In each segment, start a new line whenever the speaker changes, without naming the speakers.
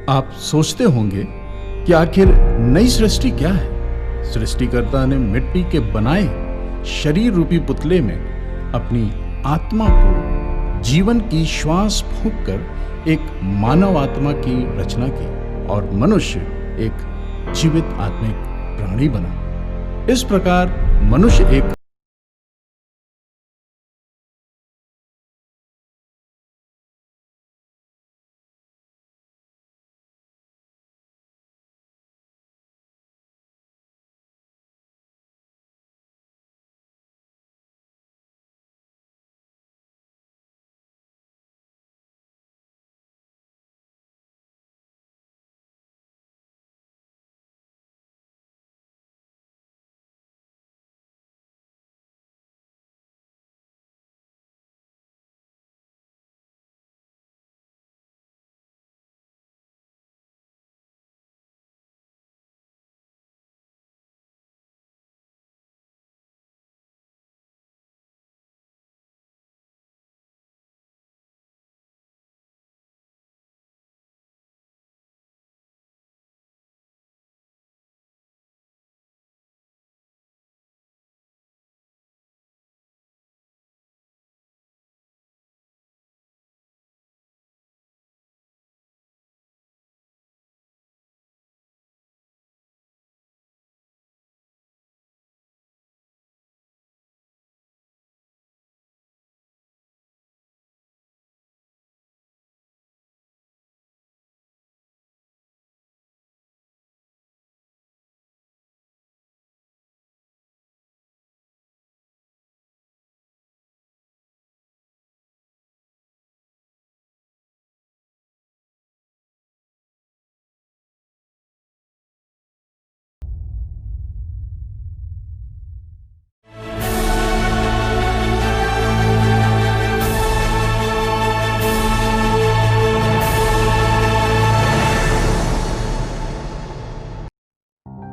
आप सोचते होंगे कि आखिर नई सृष्टि क्या है। सृष्टिकर्ता ने मिट्टी के बनाए शरीर रूपी पुतले में अपनी आत्मा को जीवन की श्वास फूंककर एक मानव आत्मा की रचना की और मनुष्य एक जीवित आत्मिक प्राणी बना। इस प्रकार मनुष्य एक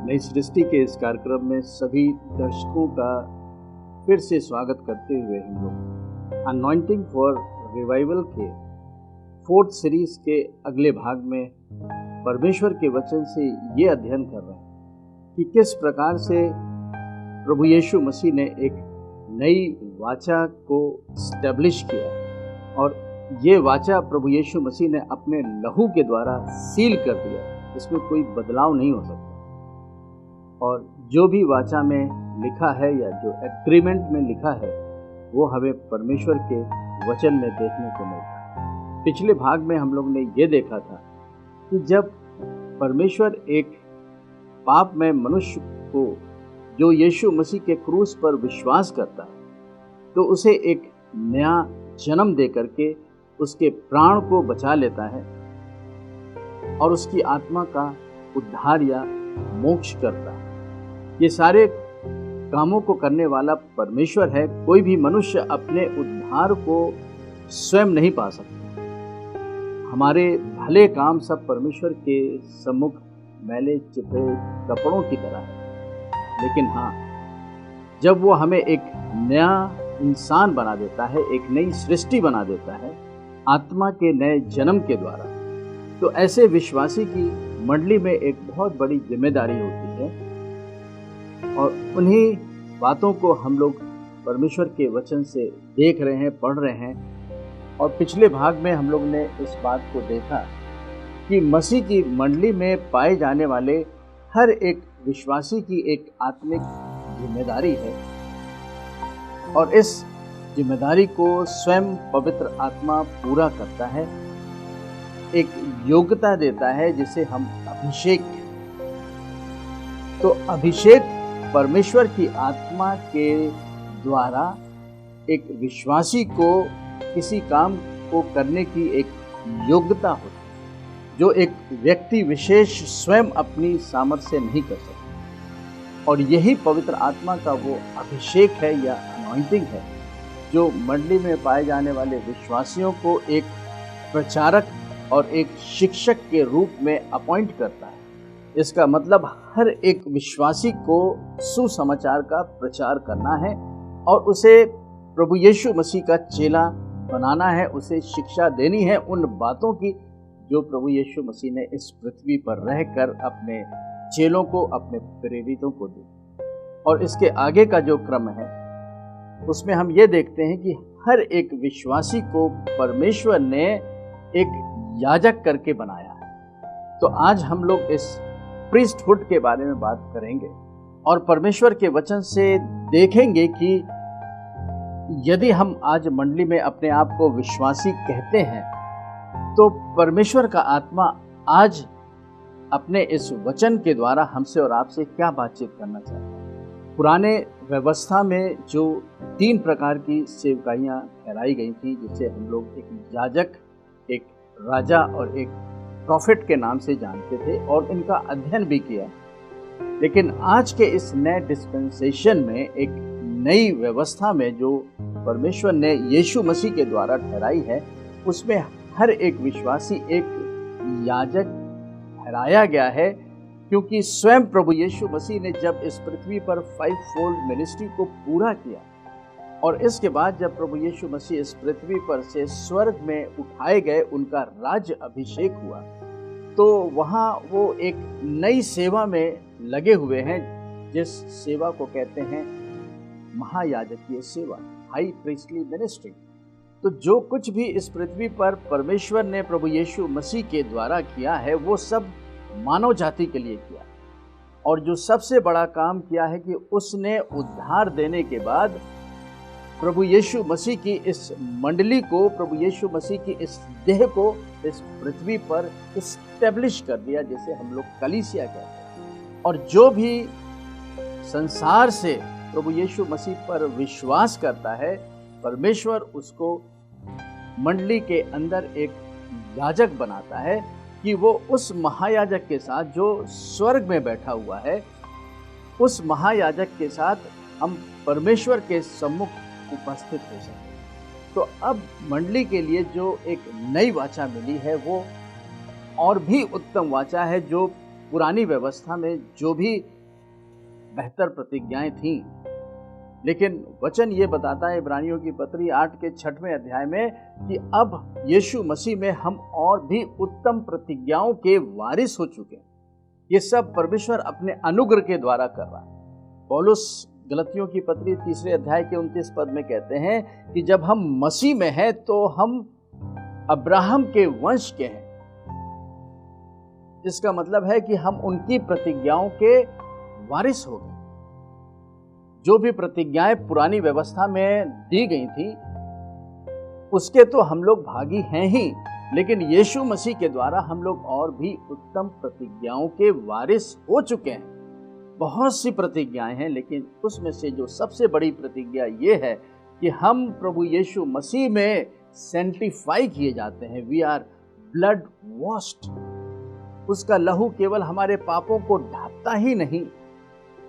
नई सृष्टि के इस कार्यक्रम में सभी दर्शकों का फिर से स्वागत करते हुए हम लोग अनॉइंटिंग फॉर रिवाइवल के 4th सीरीज के अगले भाग में परमेश्वर के वचन से ये अध्ययन कर रहे हैं कि किस प्रकार से प्रभु यीशु मसीह ने एक नई वाचा को स्टैब्लिश किया और ये वाचा प्रभु यीशु मसीह ने अपने लहू के द्वारा सील कर दिया। इसमें कोई बदलाव नहीं हो सकता और जो भी वाचा में लिखा है या जो एग्रीमेंट में लिखा है वो हमें परमेश्वर के वचन में देखने को मिलता है। पिछले भाग में हम लोग ने ये देखा था कि जब परमेश्वर एक पाप में मनुष्य को जो यीशु मसीह के क्रूस पर विश्वास करता है तो उसे एक नया जन्म दे करके उसके प्राण को बचा लेता है और उसकी आत्मा का उद्धार या मोक्ष करता है। ये सारे कामों को करने वाला परमेश्वर है। कोई भी मनुष्य अपने उद्धार को स्वयं नहीं पा सकता। हमारे भले काम सब परमेश्वर के सम्मुख मैले चिपे कपड़ों की तरह है, लेकिन हाँ, जब वो हमें एक नया इंसान बना देता है, एक नई सृष्टि बना देता है आत्मा के नए जन्म के द्वारा, तो ऐसे विश्वासी की मंडली में एक बहुत बड़ी जिम्मेदारी होती है और उन्हीं बातों को हम लोग परमेश्वर के वचन से देख रहे हैं, पढ़ रहे हैं। और पिछले भाग में हम लोग ने इस बात को देखा कि मसीह की मंडली में पाए जाने वाले हर एक विश्वासी की एक आत्मिक जिम्मेदारी है और इस जिम्मेदारी को स्वयं पवित्र आत्मा पूरा करता है, एक योग्यता देता है जिसे हम अभिषेक। तो अभिषेक परमेश्वर की आत्मा के द्वारा एक विश्वासी को किसी काम को करने की एक योग्यता होती है जो एक व्यक्ति विशेष स्वयं अपनी सामर्थ्य से नहीं कर सकता। और यही पवित्र आत्मा का वो अभिषेक है या अनॉइंटिंग है जो मंडली में पाए जाने वाले विश्वासियों को एक प्रचारक और एक शिक्षक के रूप में अपॉइंट करता है। इसका मतलब हर एक विश्वासी को सुसमाचार का प्रचार करना है और उसे प्रभु यीशु मसीह का चेला बनाना है, उसे शिक्षा देनी है उन बातों की जो प्रभु यीशु मसीह ने इस पृथ्वी पर रहकर अपने चेलों को, अपने प्रेरितों को दी। और इसके आगे का जो क्रम है उसमें हम ये देखते हैं कि हर एक विश्वासी को परमेश्वर ने एक याजक करके बनाया है। तो आज हम लोग इस प्रीस्टहुड के बारे में बात करेंगे और परमेश्वर के वचन से देखेंगे कि यदि हम आज मंडली में अपने आप को विश्वासी कहते हैं तो परमेश्वर का आत्मा आज अपने इस वचन के द्वारा हमसे और आपसे क्या बातचीत करना चाहता है। पुराने व्यवस्था में जो 3 प्रकार की सेवकाइयाँ ठहराई गई थी, जिसे हम लोग एक याजक, एक राजा और एक प्रॉफिट के नाम से जानते थे और इनका अध्ययन भी किया। लेकिन आज के इस नए डिस्पेंसेशन में, एक नई व्यवस्था में जो परमेश्वर ने यीशु मसीह के द्वारा ठहराई है, उसमें हर एक विश्वासी एक याजक ठहराया गया है, क्योंकि स्वयं प्रभु यीशु मसीह ने जब इस पृथ्वी पर 5-fold मिनिस्ट्री को पूरा किया और इसके बाद जब प्रभु यीशु मसीह इस पृथ्वी पर से स्वर्ग में उठाए गए, उनका राज्य अभिषेक हुआ, तो वहाँ वो एक नई सेवा में लगे हुए हैं, जिस सेवा को कहते हैं महायाजकीय सेवा, हाई प्रीस्टली मिनिस्ट्री। तो जो कुछ भी इस पृथ्वी पर परमेश्वर ने प्रभु यीशु मसीह के द्वारा किया है, वो सब मानव जाति के लिए किया। और जो सबसे बड़ा काम किया है कि उसने उद्धार देने के बाद प्रभु यीशु मसीह की इस मंडली को, प्रभु यीशु मसीह की इस देह को इस पृथ्वी पर इस्टेब्लिश कर दिया, जिसे हम लोग कलीसिया कहते हैं। और जो भी संसार से प्रभु यीशु मसीह पर विश्वास करता है, परमेश्वर उसको मंडली के अंदर एक याजक बनाता है कि वो उस महायाजक के साथ जो स्वर्ग में बैठा हुआ है, उस महायाजक के साथ हम परमेश्वर के सम्मुख उपस्थित हो सके। तो अब मंडली के लिए जो एक नई वाचा मिली है, वो और भी उत्तम वाचा है। जो पुरानी व्यवस्था में जो भी बेहतर प्रतिज्ञाएं थीं, लेकिन वचन ये बताता है इब्रानियों की पत्री 8 के 6वें अध्याय में कि अब यीशु मसीह में हम और भी उत्तम प्रतिज्ञाओं के वारिस हो चुके हैं। ये सब परमेश्वर अपने अनुग्रह के द्वारा कर रहा है। पौलुस गलतियों की पत्री 3 अध्याय के 29 पद में कहते हैं कि जब हम मसीह में हैं तो हम अब्राहम के वंश के हैं। इसका मतलब है कि हम उनकी प्रतिज्ञाओं के वारिस हो गए। जो भी प्रतिज्ञाएं पुरानी व्यवस्था में दी गई थी, उसके तो हम लोग भागी हैं ही, लेकिन यीशु मसीह के द्वारा हम लोग और भी उत्तम प्रतिज्ञाओं के वारिस हो चुके हैं। बहुत सी प्रतिज्ञाएं हैं, लेकिन उसमें से जो सबसे बड़ी प्रतिज्ञा ये है कि हम प्रभु यीशु मसीह में सेंटिफाई किए जाते हैं। We are blood washed. उसका लहू केवल हमारे पापों को ढांकता ही नहीं,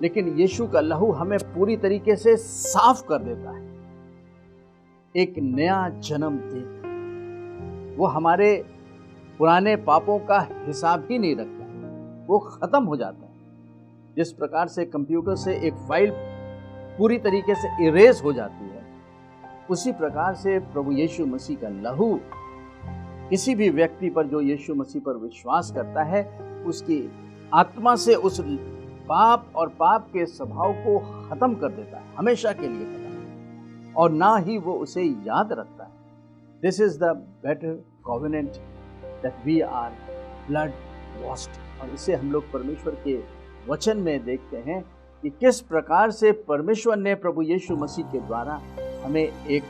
लेकिन यीशु का लहू हमें पूरी तरीके से साफ कर देता है, एक नया जन्म देकर। वो हमारे पुराने पापों का हिसाब ही नहीं रखता, वो खत्म हो जाता है। जिस प्रकार से कंप्यूटर से एक फाइल पूरी तरीके से इरेज हो जाती है, उसी प्रकार से प्रभु यीशु मसीह का लहू किसी भी व्यक्ति पर जो यीशु मसीह पर विश्वास करता है, उसकी आत्मा से उस पाप और पाप के स्वभाव को खत्म कर देता है, हमेशा के लिए खत्म, और ना ही वो उसे याद रखता है। This is the better covenant that we are blood washed. और इसे हम लोग परमेश्वर के वचन में देखते हैं कि किस प्रकार से परमेश्वर ने प्रभु यीशु मसीह के द्वारा हमें एक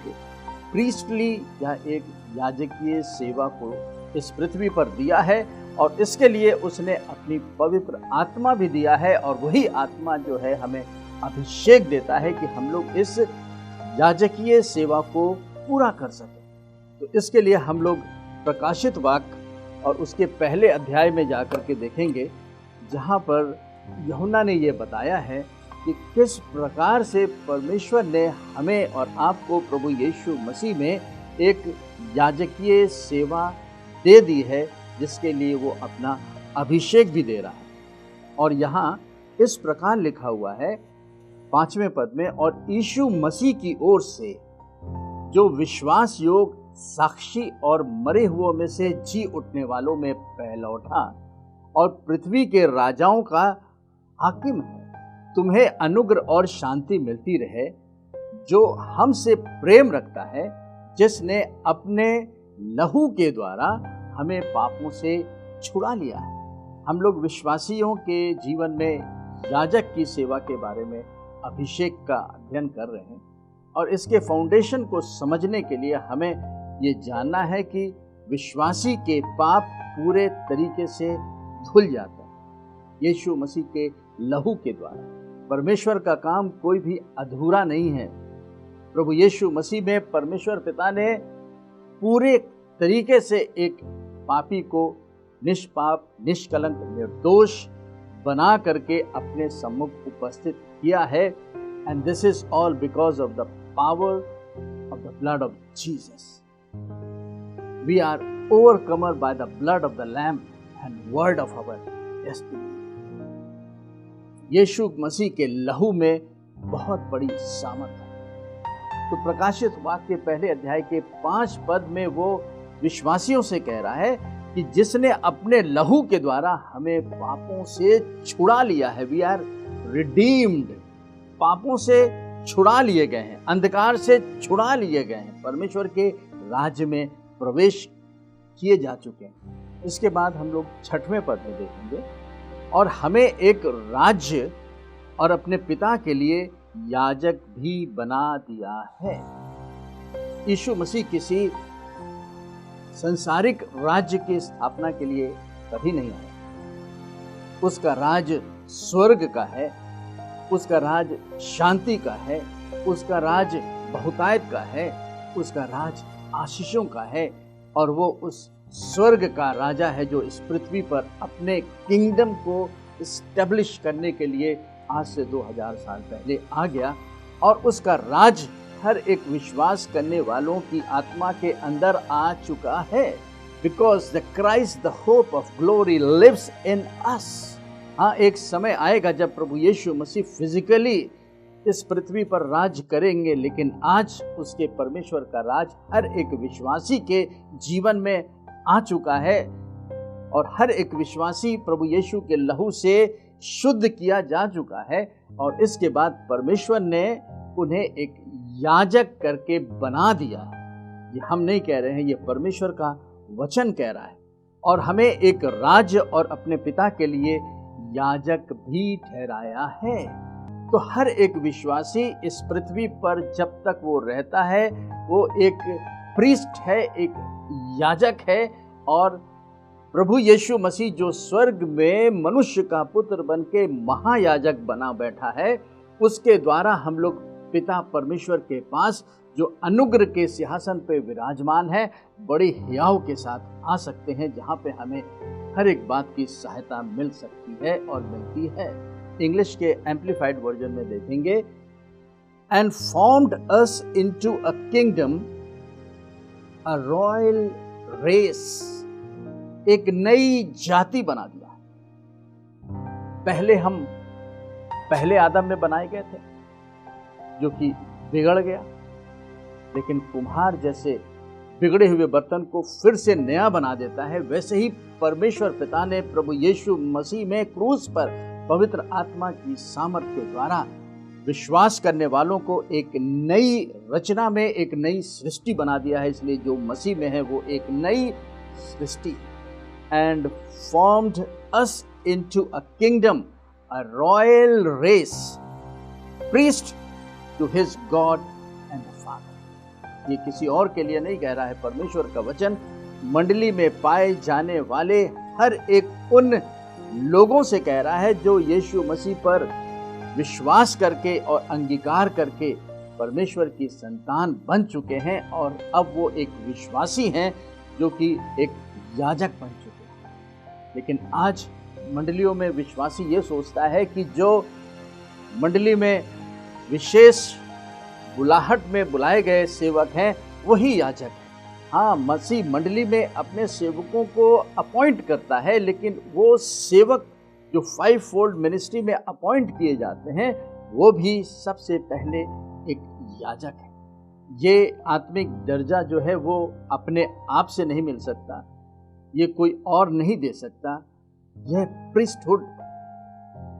प्रीस्टली या एक याजकीय सेवा को इस पृथ्वी पर दिया है, और इसके लिए उसने अपनी पवित्र आत्मा भी दिया है। और वही आत्मा जो है हमें अभिषेक देता है कि हम लोग इस याजकीय सेवा को पूरा कर सकें। तो इसके लिए हम लोग प्रकाशित वाक्य और उसके पहले अध्याय में जाकर के देखेंगे, जहाँ पर यूहन्ना ने ये बताया है कि किस प्रकार से परमेश्वर ने हमें और आपको प्रभु यीशु मसीह में एक याजकीय सेवा दे दी है, जिसके लिए वो अपना अभिषेक भी दे रहा है। और यहाँ इस प्रकार लिखा हुआ है 5वें पद में, और यीशु मसीह की ओर से जो विश्वास योग साक्षी और मरे हुओं में से जी उठने वालों में पहलौठा और पृथ्वी के राजाओं का हाकिम है। तुम्हें अनुग्रह और शांति मिलती रहे जो हमसे प्रेम रखता है, जिसने अपने लहू के द्वारा हमें पापों से छुड़ा लिया है। हम लोग विश्वासियों के जीवन में याजक की सेवा के बारे में अभिषेक का अध्ययन कर रहे हैं और इसके फाउंडेशन को समझने के लिए हमें ये जानना है कि विश्वासी के पाप पूरे तरीके से धुल जाता है यीशु मसीह के लहू के द्वारा। परमेश्वर का काम कोई भी अधूरा नहीं है। प्रभु यीशु मसीह में परमेश्वर पिता ने पूरे तरीके से एक पापी को निष्पाप, निष्कलंक, निर्दोष बना करके अपने सम्मुख उपस्थित किया है। And this is all because of the power of the blood of Jesus. We are overcomer by the blood of the lamb and word of our destiny. यीशु मसीह के लहू में बहुत बड़ी सामर्थ है। तो प्रकाशित वाक्य के पहले अध्याय के 5 पद में वो विश्वासियों से कह रहा है कि जिसने अपने लहू के द्वारा हमें पापों से छुड़ा लिया है। वी आर रिडीम्ड, पापों से छुड़ा लिए गए हैं, अंधकार से छुड़ा लिए गए हैं, परमेश्वर के राज्य में प्रवेश किए जा चुके हैं। इसके बाद हम लोग 6वें पद में देखेंगे, और हमें एक राज्य और अपने पिता के लिए याजक भी बना दिया है। यीशु मसीह किसी सांसारिक राज्य की स्थापना के लिए कभी नहीं आया। उसका राज स्वर्ग का है, उसका राज शांति का है, उसका राज बहुतायत का है, उसका राज आशीषों का है, और वो उस स्वर्ग का राजा है जो इस पृथ्वी पर अपने किंगडम को इस्टेब्लिश करने के लिए आज से 2000 साल पहले आ गया। और उसका राज हर एक विश्वास करने वालों की आत्मा के अंदर आ चुका है। Because the Christ the hope of glory lives in us. हाँ, एक समय आएगा जब प्रभु यीशु मसीह फिजिकली इस पृथ्वी पर राज करेंगे, लेकिन आज उसके परमेश्वर का राज हर एक विश्वासी के जीवन में आ चुका है और हर एक विश्वासी प्रभु यीशु के लहू से शुद्ध किया जा चुका है। और इसके बाद परमेश्वर ने उन्हें एक याजक करके बना दिया है। ये हम नहीं कह रहे हैं, ये परमेश्वर का वचन कह रहा है। और हमें एक राज्य और अपने पिता के लिए याजक भी ठहराया है। तो हर एक विश्वासी इस पृथ्वी पर जब तक वो रहता है वो एक प्रीस्ट है, एक याजक है। और प्रभु यीशु मसीह जो स्वर्ग में मनुष्य का पुत्र बन के महायाजक बना बैठा है, उसके द्वारा हम लोग पिता परमेश्वर के पास जो अनुग्रह के सिंहासन पे विराजमान है, बड़े हियाव के साथ आ सकते हैं, जहाँ पे हमें हर एक बात की सहायता मिल सकती है और मिलती है। इंग्लिश के एम्प्लीफाइड वर्जन में देखेंगे, and formed us into a kingdom, a royal race, एक नई जाति बना दिया। पहले आदम में बनाए गए थे जो कि बिगड़ गया, लेकिन कुम्हार जैसे बिगड़े हुए बर्तन को फिर से नया बना देता है, वैसे ही परमेश्वर पिता ने प्रभु यीशु मसीह में क्रूस पर पवित्र आत्मा की सामर्थ्य के द्वारा विश्वास करने वालों को एक नई रचना में, एक नई सृष्टि बना दिया है। इसलिए जो मसीह में है वो एक नई सृष्टि। And formed us into a kingdom, a royal race, priest to his God and father. ये किसी और के लिए नहीं कह रहा है, परमेश्वर का वचन मंडली में पाए जाने वाले हर एक उन लोगों से कह रहा है जो यीशु मसीह पर विश्वास करके और अंगीकार करके परमेश्वर की संतान बन चुके हैं और अब वो एक विश्वासी हैं जो कि एक याजक बन चुके हैं। लेकिन आज मंडलियों में विश्वासी ये सोचता है कि जो मंडली में विशेष बुलाहट में बुलाए गए सेवक हैं वही याजक है। हाँ, मसीह मंडली में अपने सेवकों को अपॉइंट करता है, लेकिन वो सेवक जो 5 फोल्ड मिनिस्ट्री में अपॉइंट किए जाते हैं वो भी सबसे पहले एक याजक है। ये आत्मिक दर्जा जो है वो अपने आप से नहीं मिल सकता, ये कोई और नहीं दे सकता। यह प्रीस्टहुड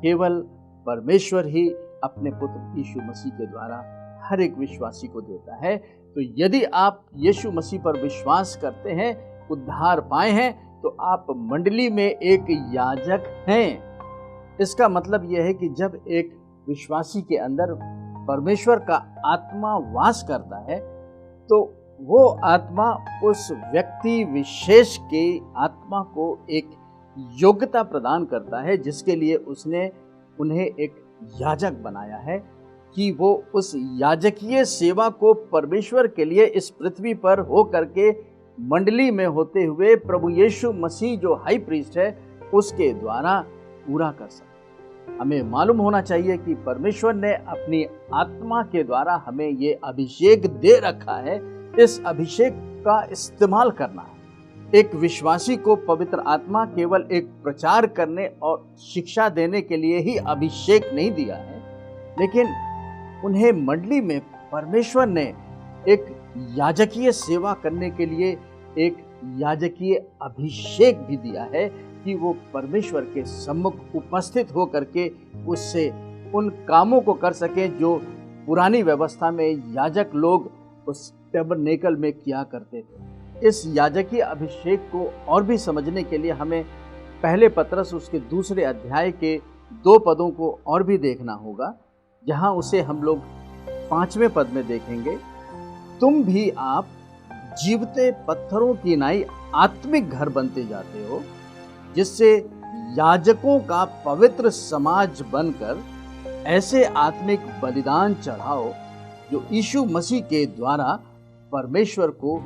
केवल परमेश्वर ही अपने पुत्र यीशु मसीह के द्वारा हर एक विश्वासी को देता है। तो यदि आप यीशु मसीह पर विश्वास करते हैं, उद्धार पाए हैं, तो आप मंडली में एक याजक हैं। इसका मतलब यह है कि जब एक विश्वासी के अंदर परमेश्वर का आत्मा वास करता है, तो वो आत्मा उस व्यक्ति विशेष के आत्मा को एक योग्यता प्रदान करता है, जिसके लिए उसने उन्हें एक याजक बनाया है कि वो उस याजकीय सेवा को परमेश्वर के लिए इस पृथ्वी पर हो करके मंडली में होते हुए प्रभु यीशु मसीह जो हाई प्रीस्ट है उसके द्वारा पूरा कर सके। हमें मालूम होना चाहिए कि परमेश्वर ने अपनी आत्मा के द्वारा हमें ये अभिषेक दे रखा है। इस अभिषेक का इस्तेमाल करना है। एक विश्वासी को पवित्र आत्मा केवल एक प्रचार करने और शिक्षा देने के लिए ही अभिषेक नहीं दिया है, लेकिन उन्हें मंडली में परमेश्वर ने एक याजकीय सेवा करने के लिए एक याजकीय अभिषेक भी दिया है कि वो परमेश्वर के सम्मुख उपस्थित हो करके उससे उन कामों को कर सकें जो पुरानी व्यवस्था में याजक लोग उस टैबरनेकल में किया करते थे। इस याजकीय अभिषेक को और भी समझने के लिए हमें पहले पत्रस उसके 2 अध्याय के 2 पदों को और भी देखना होगा, जहां उसे हम लोग 5वें पद में देखेंगे। तुम भी आप जीवते पत्थरों की नाई आत्मिक घर बनते जाते हो, जिससे याजकों का पवित्र समाज बनकर ऐसे आत्मिक बलिदान चढ़ाओ जो यीशु मसीह के द्वारा परमेश्वर को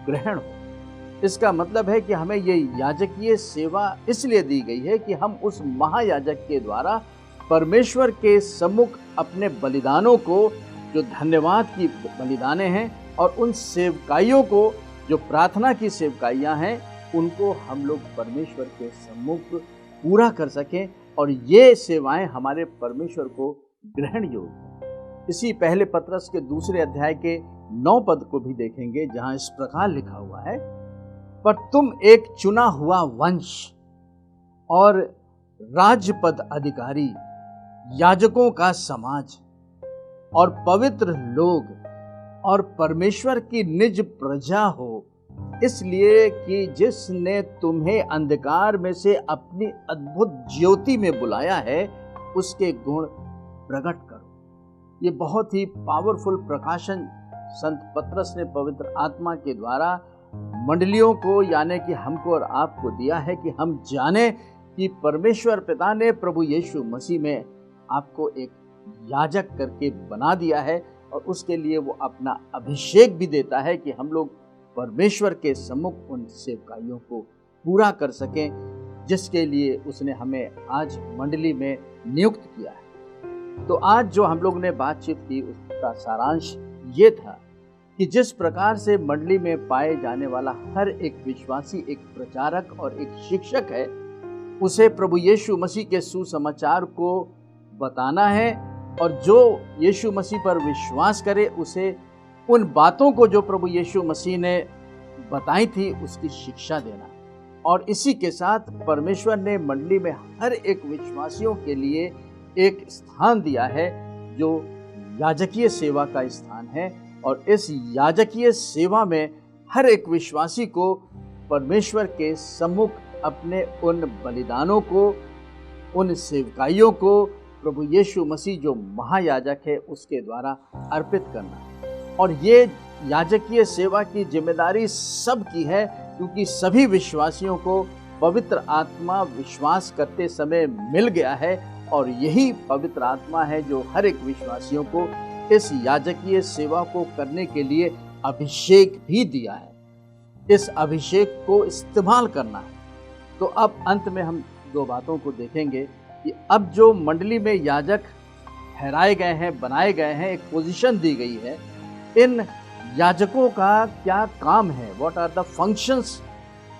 ग्रहण हो। इसका मतलब है कि हमें ये याजकीय सेवा इसलिए दी गई है कि हम उस महायाजक के द्वारा परमेश्वर के सम्मुख अपने बलिदानों को, जो धन्यवाद की बलिदानें हैं, और उन सेवकाइयों को जो प्रार्थना की सेवकाइयाँ हैं, उनको हम लोग परमेश्वर के सम्मुख पूरा कर सकें और ये सेवाएं हमारे परमेश्वर को ग्रहण योग्य हैं। इसी पहले पत्रस के 2 अध्याय के 9 पद को भी देखेंगे, जहां इस प्रकार लिखा हुआ है, पर तुम एक चुना हुआ वंश और राजपद अधिकारी, याजकों का समाज और पवित्र लोग और परमेश्वर की निज प्रजा हो, इसलिए कि जिसने तुम्हें अंधकार में से अपनी अद्भुत ज्योति में बुलाया है, उसके गुण प्रकट करो। ये बहुत ही पावरफुल प्रकाशन संत पत्रस ने पवित्र आत्मा के द्वारा मंडलियों को, यानी कि हमको और आपको दिया है कि हम जाने कि परमेश्वर पिता ने प्रभु यीशु मसीह में आपको एक याजक करके बना दिया है, और उसके लिए वो अपना अभिषेक भी देता है कि हम लोग परमेश्वर के सम्मुख उन सेवकाइयों को पूरा कर सकें, जिसके लिए उसने हमें आज मंडली में नियुक्त किया है। तो आज जो हम लोग ने बातचीत की उसका सारांश ये था कि जिस प्रकार से मंडली में पाए जाने वाला हर एक विश्वासी एक प्रचारक और एक शिक्षक है, उसे प्रभु यीशु मसीह के सुसमाचार को बताना है, और जो यीशु मसीह पर विश्वास करे उसे उन बातों को जो प्रभु यीशु मसीह ने बताई थी उसकी शिक्षा देना। और इसी के साथ परमेश्वर ने मंडली में हर एक विश्वासियों के लिए एक स्थान दिया है जो याजकीय सेवा का स्थान है, और इस याजकीय सेवा में हर एक विश्वासी को परमेश्वर के सम्मुख अपने उन बलिदानों को, उन सेवकाइयों को प्रभु यीशु मसीह जो महायाजक है उसके द्वारा अर्पित करना है। और ये याजकीय सेवा की जिम्मेदारी सबकी है, क्योंकि सभी विश्वासियों को पवित्र आत्मा विश्वास करते समय मिल गया है, और यही पवित्र आत्मा है जो हर एक विश्वासियों को इस याजकीय सेवा को करने के लिए अभिषेक भी दिया है। इस अभिषेक को इस्तेमाल करना है। तो अब अंत में हम 2 बातों को देखेंगे कि अब जो मंडली में याजक ठहराए गए हैं, बनाए गए हैं, एक पोजीशन दी गई है, इन याजकों का क्या काम है, what are the functions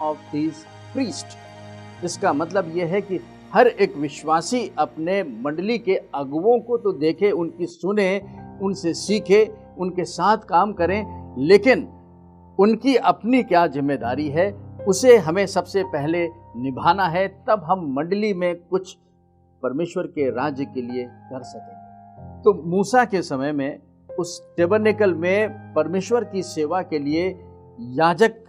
of this priest. इसका मतलब यह है कि हर एक विश्वासी अपने मंडली के अगुवों को तो देखे, उनकी सुने, उनसे सीखे, उनके साथ काम करें, लेकिन उनकी अपनी क्या जिम्मेदारी है उसे हमें सबसे पहले निभाना है, तब हम मंडली में कुछ परमेश्वर के राज्य के लिए कर सकेंगे। तो मूसा के समय में उस टेबरनेकल में परमेश्वर की सेवा के लिए याजक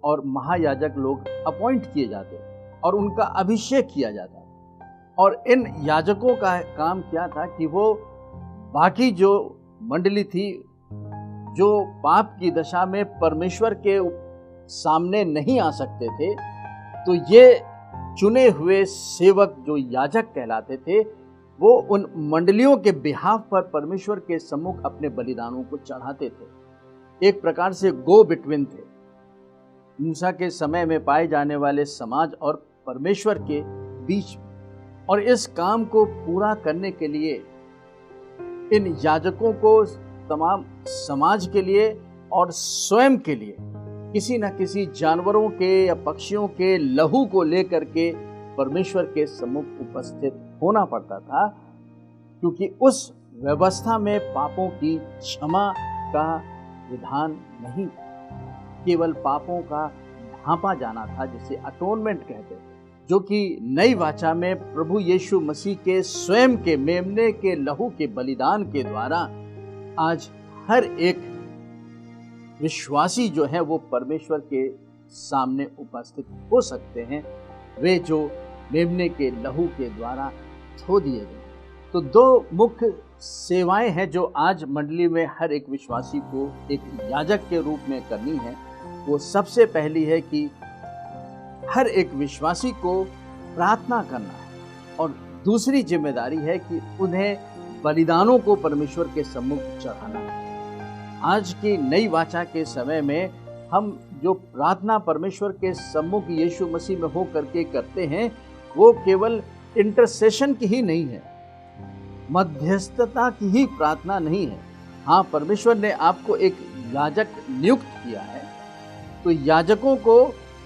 और महायाजक लोग अपॉइंट किए जाते और उनका अभिषेक किया जाता। और इन याजकों का काम क्या था कि वो बाकी जो मंडली थी, जो पाप की दशा में परमेश्वर के सामने नहीं आ सकते थे, तो ये चुने हुए सेवक जो याजक कहलाते थे, वो उन मंडलियों के बिहाफ पर परमेश्वर के सम्मुख अपने बलिदानों को चढ़ाते थे। एक प्रकार से गो बिटवीन थे मूसा के समय में पाए जाने वाले समाज और परमेश्वर के बीच। और इस काम को पूरा करने के लिए इन याजकों को तमाम समाज के लिए और स्वयं के लिए किसी न किसी जानवरों के या पक्षियों के लहू को लेकर के परमेश्वर के सम्मुख उपस्थित होना पड़ता था, क्योंकि उस व्यवस्था में पापों की क्षमा का विधान नहीं, केवल पापों का ढांपा जाना था, जिसे अटोनमेंट कहते थे, जो कि नई वाचा में प्रभु यीशु मसीह के स्वयं के मेमने के लहू के बलिदान के द्वारा आज हर एक विश्वासी जो है वो परमेश्वर के सामने उपस्थित हो सकते हैं, वे जो मेमने के लहू के द्वारा धो दिए गए। तो दो मुख्य सेवाएं हैं जो आज मंडली में हर एक विश्वासी को एक याजक के रूप में करनी है। वो सबसे पहली है कि हर एक विश्वासी को प्रार्थना करना है, और दूसरी जिम्मेदारी है कि उन्हें बलिदानों को परमेश्वर के सम्मुख चढ़ाना है। आज की नई वाचा के समय में हम जो प्रार्थना परमेश्वर के सम्मुख यीशु मसीह में हो करके करते हैं, वो केवल इंटरसेशन की ही नहीं है, मध्यस्थता की ही प्रार्थना नहीं है। हाँ, परमेश्वर ने आपको एक याजक नियुक्त किया है, तो याजकों को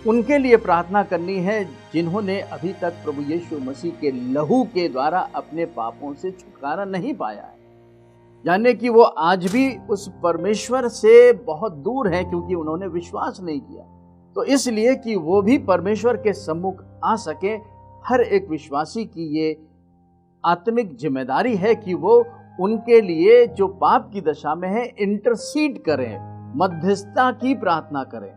उनके लिए प्रार्थना करनी है जिन्होंने अभी तक प्रभु यीशु मसीह के लहू के द्वारा अपने पापों से छुटकारा नहीं पाया है, यानी कि वो आज भी उस परमेश्वर से बहुत दूर है, क्योंकि उन्होंने विश्वास नहीं किया। तो इसलिए कि वो भी परमेश्वर के सम्मुख आ सके, हर एक विश्वासी की ये आत्मिक जिम्मेदारी है कि वो उनके लिए जो पाप की दशा में है इंटरसीड करें, मध्यस्थता की प्रार्थना करें,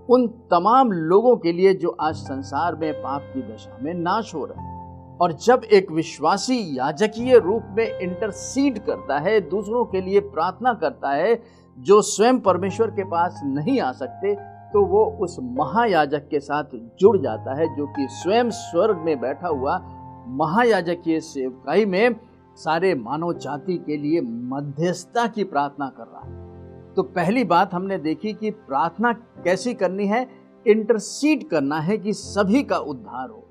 उन तमाम लोगों के लिए जो आज संसार में पाप की दशा में नाश हो रहे हैं। और जब एक विश्वासी याजकीय रूप में इंटरसीड करता है, दूसरों के लिए प्रार्थना करता है जो स्वयं परमेश्वर के पास नहीं आ सकते, तो वो उस महायाजक के साथ जुड़ जाता है, जो कि स्वयं स्वर्ग में बैठा हुआ महायाजकीय सेवकाई में सारे मानव जाति के लिए मध्यस्थता की प्रार्थना कर रहा है। तो पहली बात हमने देखी कि प्रार्थना कैसी करनी है, इंटरसीड करना है कि सभी का उद्धार हो।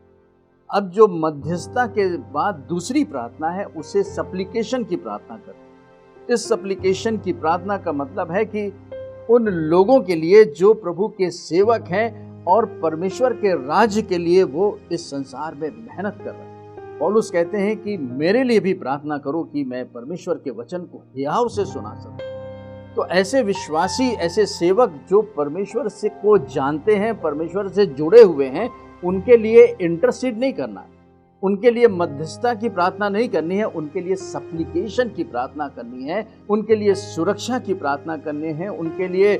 अब जो मध्यस्थता के बाद दूसरी प्रार्थना है, उसे सप्लीकेशन की प्रार्थना करें। इस सप्लीकेशन की प्रार्थना का मतलब है कि उन लोगों के लिए जो प्रभु के सेवक हैं और परमेश्वर के राज्य के लिए वो इस संसार में मेहनत कर रहे हैं। पौलुस कहते हैं कि मेरे लिए भी प्रार्थना करो कि मैं परमेश्वर के वचन को हियाव से सुना सकूं। तो ऐसे विश्वासी, ऐसे सेवक जो परमेश्वर से को जानते हैं, परमेश्वर से जुड़े हुए हैं, उनके लिए इंटरसीड नहीं करना, उनके लिए मध्यस्थता की प्रार्थना नहीं करनी है, उनके लिए सप्लीकेशन की प्रार्थना करनी है, उनके लिए सुरक्षा की प्रार्थना करनी है, उनके लिए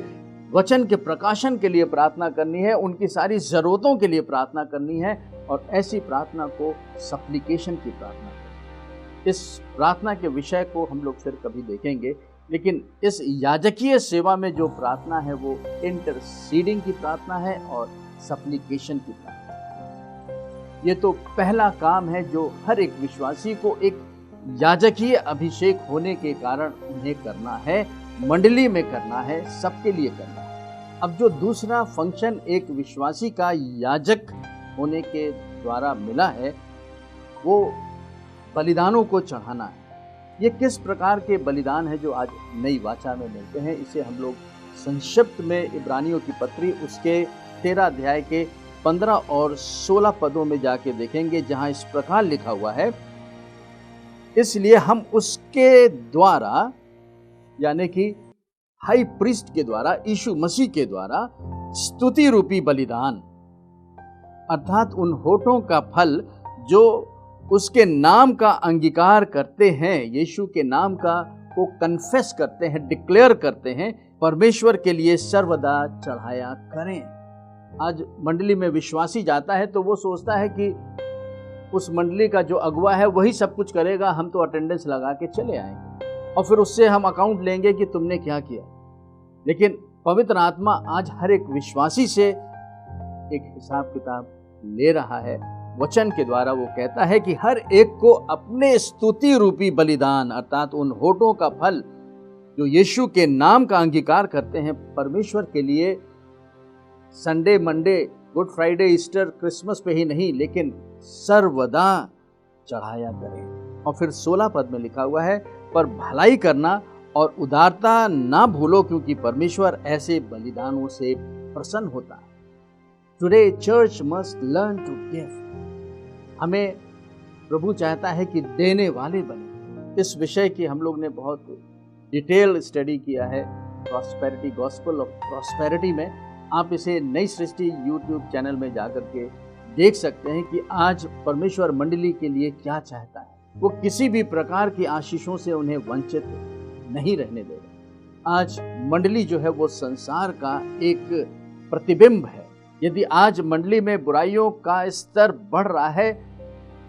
वचन के प्रकाशन के लिए प्रार्थना करनी है, उनकी सारी ज़रूरतों के लिए प्रार्थना करनी है। और ऐसी प्रार्थना को सप्लीकेशन की प्रार्थना करनी। इस प्रार्थना के विषय को हम लोग फिर कभी देखेंगे, लेकिन इस याजकीय सेवा में जो प्रार्थना है वो इंटरसीडिंग की प्रार्थना है और सप्लीकेशन की प्रार्थना। ये तो पहला काम है जो हर एक विश्वासी को एक याजकीय अभिषेक होने के कारण उन्हें करना है, मंडली में करना है, सबके लिए करना है। अब जो दूसरा फंक्शन एक विश्वासी का याजक होने के द्वारा मिला है, वो बलिदानों को चढ़ाना है। ये किस प्रकार के बलिदान है जो आज नई वाचा में मिलते हैं, इसे हम लोग संक्षिप्त में इब्रानियों की पत्री उसके 13 अध्याय के 15 और 16 पदों में जाके देखेंगे, जहां इस प्रकार लिखा हुआ है, इसलिए हम उसके द्वारा यानी कि हाई प्रीस्ट के द्वारा, यीशु मसीह के द्वारा स्तुति रूपी बलिदान, अर्थात उन होठों का फल जो उसके नाम का अंगीकार करते हैं, यीशु के नाम का को कन्फेस करते हैं, डिक्लेयर करते हैं, परमेश्वर के लिए सर्वदा चढ़ाया करें। आज मंडली में विश्वासी जाता है तो वो सोचता है कि उस मंडली का जो अगुवा है वही सब कुछ करेगा, हम तो अटेंडेंस लगा के चले आएंगे और फिर उससे हम अकाउंट लेंगे कि तुमने क्या किया। लेकिन पवित्र आत्मा आज हर एक विश्वासी से एक हिसाब किताब ले रहा है। वचन के द्वारा वो कहता है कि हर एक को अपने स्तुति रूपी बलिदान, अर्थात उन होठों का फल जो यीशु के नाम का अंगीकार करते हैं, परमेश्वर के लिए Sunday, Monday, good Friday, Easter, Christmas पे ही नहीं, लेकिन सर्वदा चढ़ाया करें। और फिर 16 पद में लिखा हुआ है, पर भलाई करना और उदारता ना भूलो, क्योंकि परमेश्वर ऐसे बलिदानों से प्रसन्न होता है। Today church must learn to give. हमें प्रभु चाहता है कि देने वाले बने। इस विषय की हम लोग ने बहुत डिटेल स्टडी किया है प्रॉस्पेरिटी, गॉस्पेल ऑफ प्रॉस्पेरिटी में। आप इसे नई सृष्टि यूट्यूब चैनल में जाकर के देख सकते हैं कि आज परमेश्वर मंडली के लिए क्या चाहता है। वो किसी भी प्रकार की आशीषों से उन्हें वंचित नहीं रहने देगा। आज मंडली जो है वो संसार का एक प्रतिबिंब है। यदि आज मंडली में बुराइयों का स्तर बढ़ रहा है,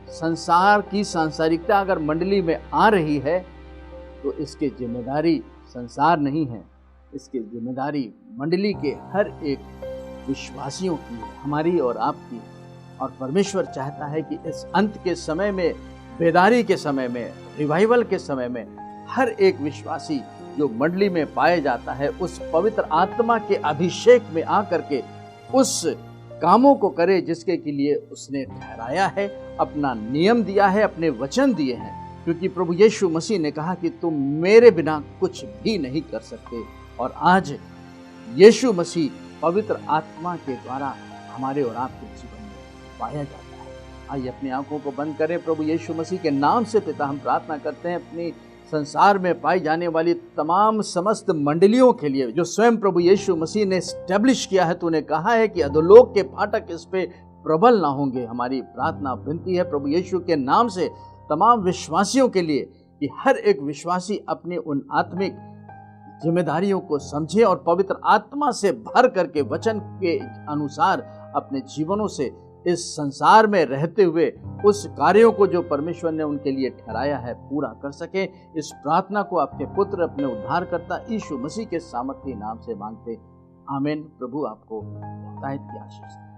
संसार की सांसारिकता अगर मंडली में आ रही है, तो इसकी जिम्मेदारी संसार नहीं है, इसकी जिम्मेदारी मंडली के हर एक विश्वासियों की है, हमारी और आपकी। और परमेश्वर चाहता है कि इस अंत के समय में, बेदारी के समय में, रिवाइवल के समय में, हर एक विश्वासी जो मंडली में पाए जाता है, उस पवित्र आत्मा के अभिषेक में आकर के उस कामों को करे जिसके के लिए उसने ठहराया है, अपना नियम दिया है, अपने वचन दिए हैं। क्योंकि प्रभु यीशु मसीह ने कहा कि तुम मेरे बिना कुछ भी नहीं कर सकते। और आज यीशु मसीह पवित्र आत्मा के द्वारा हमारे और आपके जीवन में पाया जाता है। आइए अपनी आंखों को बंद करें। प्रभु यीशु मसीह के नाम से पिता हम प्रार्थना करते हैं अपनी संसार में पाई जाने वाली तमाम समस्त मंडलियों के लिए जो स्वयं प्रभु यीशु मसीह ने एस्टेब्लिश किया है। तूने कहा है कि अधोलोक के फाटक इस पे प्रबल ना होंगे। हमारी प्रार्थना विनती है प्रभु यीशु के नाम से तमाम विश्वासियों के लिए कि हर एक विश्वासी अपने उन आत्मिक जिम्मेदारियों को समझे और पवित्र आत्मा से भर करके वचन के अनुसार अपने जीवनों से इस संसार में रहते हुए उस कार्यों को जो परमेश्वर ने उनके लिए ठहराया है पूरा कर सके। इस प्रार्थना को आपके पुत्र अपने उद्धारकर्ता यीशु मसीह के सामर्थ्य नाम से मांगते, आमीन। प्रभु आपको हिदायत की आशीष दे।